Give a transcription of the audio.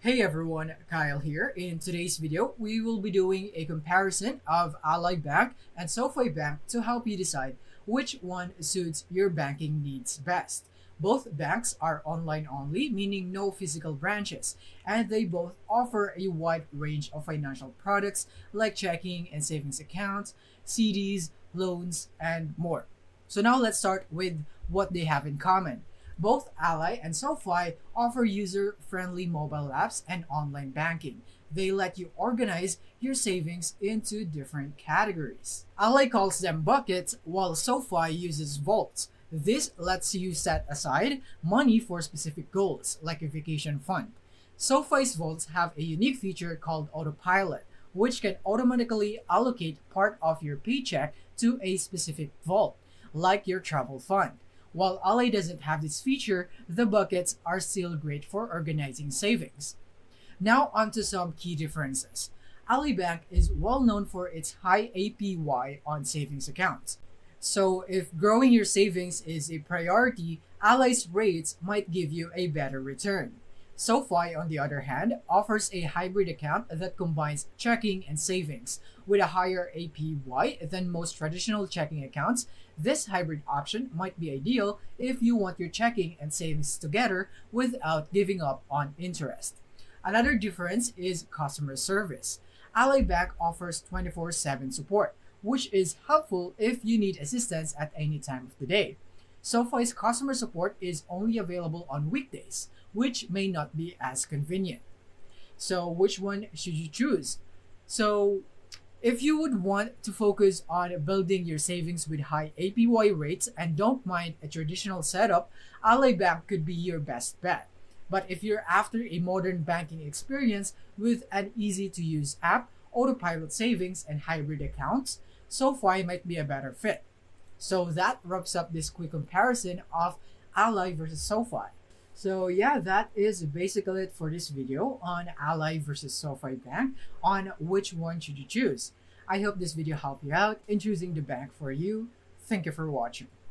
Hey everyone, Kyle here. In today's video, we will be doing a comparison of Ally Bank and SoFi Bank to help you decide which one suits your banking needs best. Both banks are online only, meaning no physical branches, and they both offer a wide range of financial products like checking and savings accounts, CDs, loans, and more. So now let's start with what they have in common. Both Ally and SoFi offer user-friendly mobile apps and online banking. They let you organize your savings into different categories. Ally calls them buckets, while SoFi uses vaults. This lets you set aside money for specific goals, like a vacation fund. SoFi's vaults have a unique feature called autopilot, which can automatically allocate part of your paycheck to a specific vault, like your travel fund. While Ally doesn't have this feature, the buckets are still great for organizing savings. Now onto some key differences. Ally Bank is well known for its high APY on savings accounts. So if growing your savings is a priority, Ally's rates might give you a better return. SoFi, on the other hand, offers a hybrid account that combines checking and savings. With a higher APY than most traditional checking accounts, this hybrid option might be ideal if you want your checking and savings together without giving up on interest. Another difference is customer service. Ally Bank offers 24/7 support, which is helpful if you need assistance at any time of the day. SoFi's customer support is only available on weekdays, which may not be as convenient. So, which one should you choose? So, if you would want to focus on building your savings with high APY rates and don't mind a traditional setup, Ally Bank could be your best bet. But if you're after a modern banking experience with an easy to use app, autopilot savings, and hybrid accounts, SoFi might be a better fit. So that wraps up this quick comparison of Ally versus SoFi. So yeah, that is basically it for this video on Ally versus SoFi Bank on which one should you choose. I hope this video helped you out in choosing the bank for you. Thank you for watching.